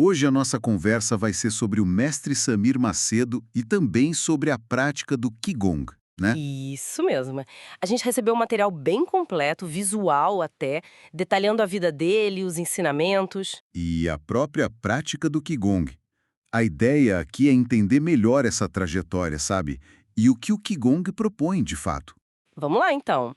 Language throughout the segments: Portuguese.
Hoje a nossa conversa vai ser sobre o mestre Samir Macedo e também sobre a prática do Qigong, né? Isso mesmo. A gente recebeu um material bem completo, visual até, detalhando a vida dele, os ensinamentos. E a própria prática do Qigong. A ideia aqui é entender melhor essa trajetória, sabe? E o que o Qigong propõe, de fato. Vamos lá, então.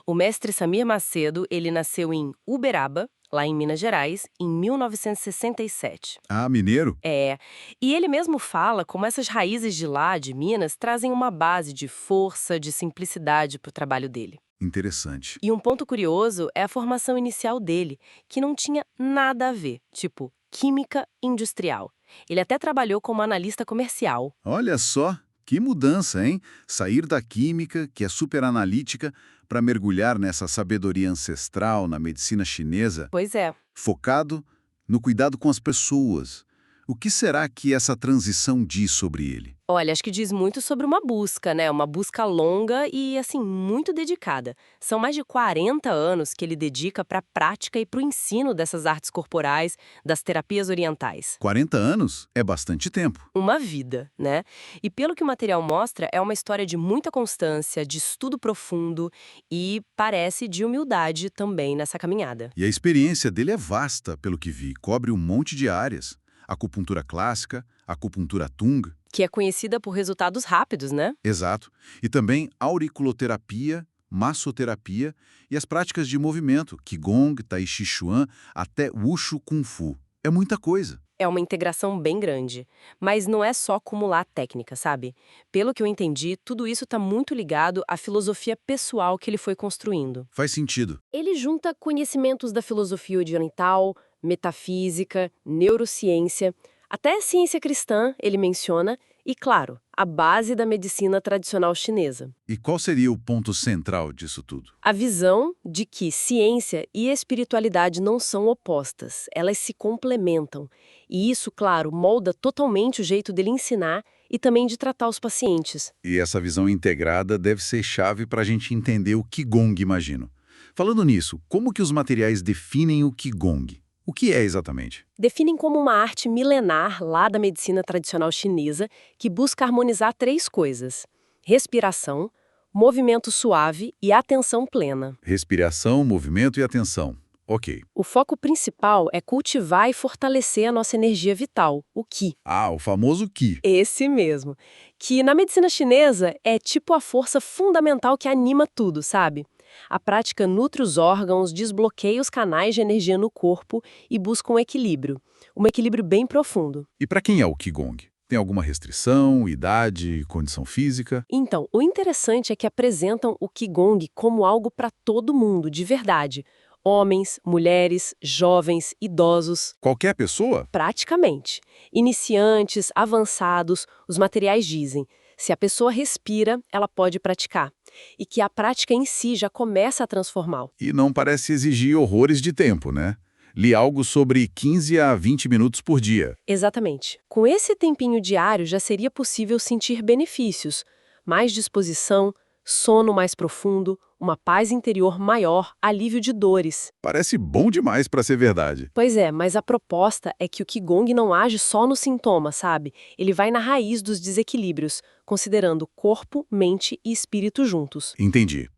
O mestre Samir Macedo, ele nasceu em Uberaba, lá em Minas Gerais, em 1967. Ah, mineiro? É, e ele mesmo fala como essas raízes de lá, de Minas, trazem uma base de força, de simplicidade para o trabalho dele. Interessante. E um ponto curioso é a formação inicial dele, que não tinha nada a ver, tipo química industrial. Ele até trabalhou como analista comercial. Olha só, que mudança, hein? Sair da química, que é super analítica, para mergulhar nessa sabedoria ancestral na medicina chinesa, Pois é. focado no cuidado com as pessoas. O que será que essa transição diz sobre ele? Olha, acho que diz muito sobre uma busca, né? Uma busca longa e, assim, muito dedicada. São mais de 40 anos que ele dedica para a prática e para o ensino dessas artes corporais, das terapias orientais. 40 anos é bastante tempo. Uma vida, né? E pelo que o material mostra, é uma história de muita constância, de estudo profundo e parece de humildade também nessa caminhada. E a experiência dele é vasta, pelo que vi, cobre um monte de áreas. Acupuntura clássica, acupuntura Tung, Que é conhecida por resultados rápidos, né? exato, e também auriculoterapia, massoterapia e as práticas de movimento, Qigong, Tai Chi Chuan, até Wushu Kung Fu. É muita coisa. É uma integração bem grande. Mas não é só acumular técnica, sabe? Pelo que eu entendi, tudo isso está muito ligado à filosofia pessoal que ele foi construindo. Faz sentido. Ele junta conhecimentos da filosofia oriental, metafísica, neurociência, até ciência cristã, ele menciona, e, claro, a base da medicina tradicional chinesa. E qual seria o ponto central disso tudo? A visão de que ciência e espiritualidade não são opostas, elas se complementam. E isso, claro, molda totalmente o jeito dele ensinar e também de tratar os pacientes. E essa visão integrada deve ser chave para a gente entender o Qigong, imagino. Falando nisso, como que os materiais definem o Qigong? O que é exatamente? Definem como uma arte milenar lá da medicina tradicional chinesa que busca harmonizar três coisas: respiração, movimento suave e atenção plena. Respiração, movimento e atenção. Ok. O foco principal é cultivar e fortalecer a nossa energia vital, o Qi. Ah, o famoso Qi. Esse mesmo. Que na medicina chinesa é tipo a força fundamental que anima tudo, sabe? A prática nutre os órgãos, desbloqueia os canais de energia no corpo e busca um equilíbrio. Um equilíbrio bem profundo. E para quem é o Qigong? Tem alguma restrição, idade, condição física? Então, o interessante é que apresentam o Qigong como algo para todo mundo, de verdade. Homens, mulheres, jovens, idosos. Qualquer pessoa? Praticamente. Iniciantes, avançados, os materiais dizem. Se a pessoa respira, ela pode praticar. E que a prática em si já começa a transformá-lo. E não parece exigir horrores de tempo, né? Li algo sobre 15 a 20 minutos por dia. Exatamente. Com esse tempinho diário já seria possível sentir benefícios. Mais disposição, sono mais profundo, uma paz interior maior, alívio de dores. Parece bom demais para ser verdade. Pois é, mas a proposta é que o Qigong não age só no sintoma, sabe? Ele vai na raiz dos desequilíbrios, considerando corpo, mente e espírito juntos. Entendi.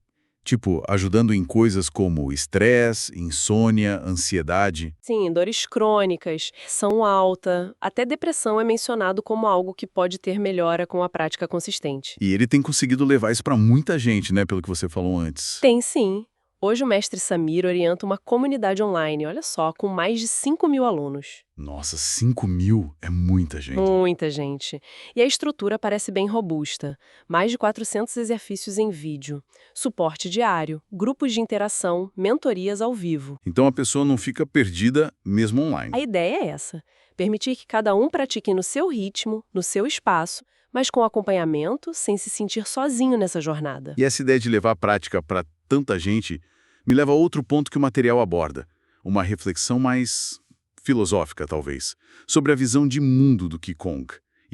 Tipo, ajudando em coisas como estresse, insônia, ansiedade. Sim, dores crônicas, pressão alta, até depressão é mencionado como algo que pode ter melhora com a prática consistente. E ele tem conseguido levar isso para muita gente, né, pelo que você falou antes. Tem sim. Hoje o mestre Samir orienta uma comunidade online, olha só, com mais de 5.000 alunos. Nossa, 5.000 é muita gente. Muita gente. E a estrutura parece bem robusta. Mais de 400 exercícios em vídeo, suporte diário, grupos de interação, mentorias ao vivo. Então a pessoa não fica perdida mesmo online. A ideia é essa: permitir que cada um pratique no seu ritmo, no seu espaço, mas com acompanhamento, sem se sentir sozinho nessa jornada. E essa ideia de levar a prática para tanta gente me leva a outro ponto que o material aborda. Uma reflexão mais filosófica, talvez, sobre a visão de mundo do Qigong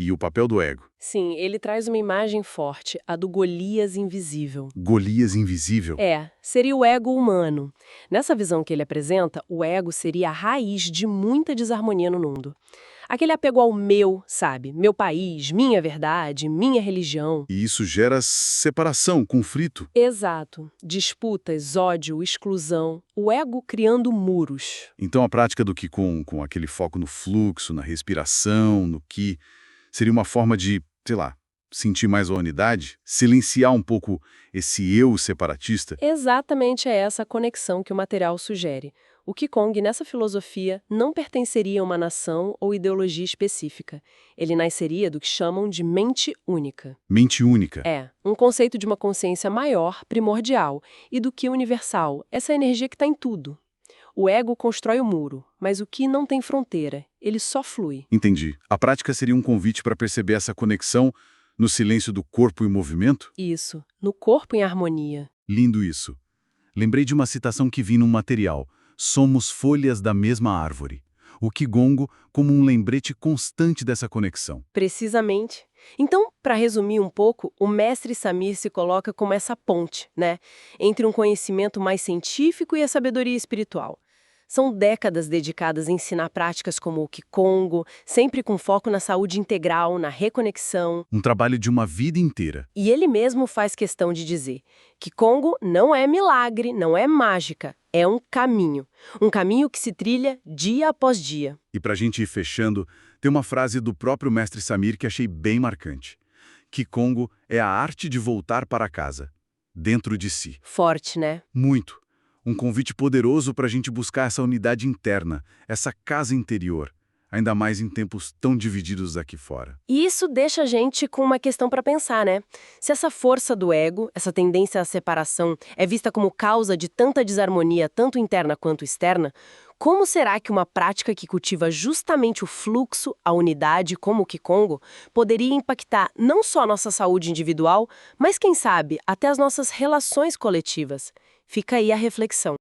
E o papel do ego? Sim, ele traz uma imagem forte, a do Golias invisível. Golias invisível? Seria o ego humano. Nessa visão que ele apresenta, o ego seria a raiz de muita desarmonia no mundo. Aquele apego ao meu, sabe? Meu país, minha verdade, minha religião. E isso gera separação, conflito. Exato. Disputas, ódio, exclusão. O ego criando muros. Então a prática do Qigong, com aquele foco no fluxo, na respiração, no Qi, seria uma forma de, sei lá, sentir mais a unidade? Silenciar um pouco esse eu separatista? Exatamente é essa a conexão que o material sugere. O Qigong, nessa filosofia, não pertenceria a uma nação ou ideologia específica. Ele nasceria do que chamam de mente única. Mente única. Um conceito de uma consciência maior, primordial, e do Qi universal, essa energia que está em tudo. O ego constrói o muro, mas o Qi não tem fronteira, ele só flui. Entendi. A prática seria um convite para perceber essa conexão no silêncio do corpo e movimento? Isso, no corpo em harmonia. Lindo isso. Lembrei de uma citação que vi num material. Somos folhas da mesma árvore. O Qigongo como um lembrete constante dessa conexão. Precisamente. Então, para resumir um pouco, o mestre Samir se coloca como essa ponte, né, entre um conhecimento mais científico e a sabedoria espiritual. São décadas dedicadas a ensinar práticas como o Qigong, sempre com foco na saúde integral, na reconexão. Um trabalho de uma vida inteira. E ele mesmo faz questão de dizer que Qigong não é milagre, não é mágica, é um caminho. Um caminho que se trilha dia após dia. E para a gente ir fechando, tem uma frase do próprio mestre Samir que achei bem marcante. Qigong é a arte de voltar para casa, dentro de si. Forte, né? Muito. Um convite poderoso para a gente buscar essa unidade interna, essa casa interior, ainda mais em tempos tão divididos aqui fora. E isso deixa a gente com uma questão para pensar, né? Se essa força do ego, essa tendência à separação, é vista como causa de tanta desarmonia, tanto interna quanto externa, como será que uma prática que cultiva justamente o fluxo, a unidade, como o Qigong, poderia impactar não só a nossa saúde individual, mas, quem sabe, até as nossas relações coletivas? Fica aí a reflexão.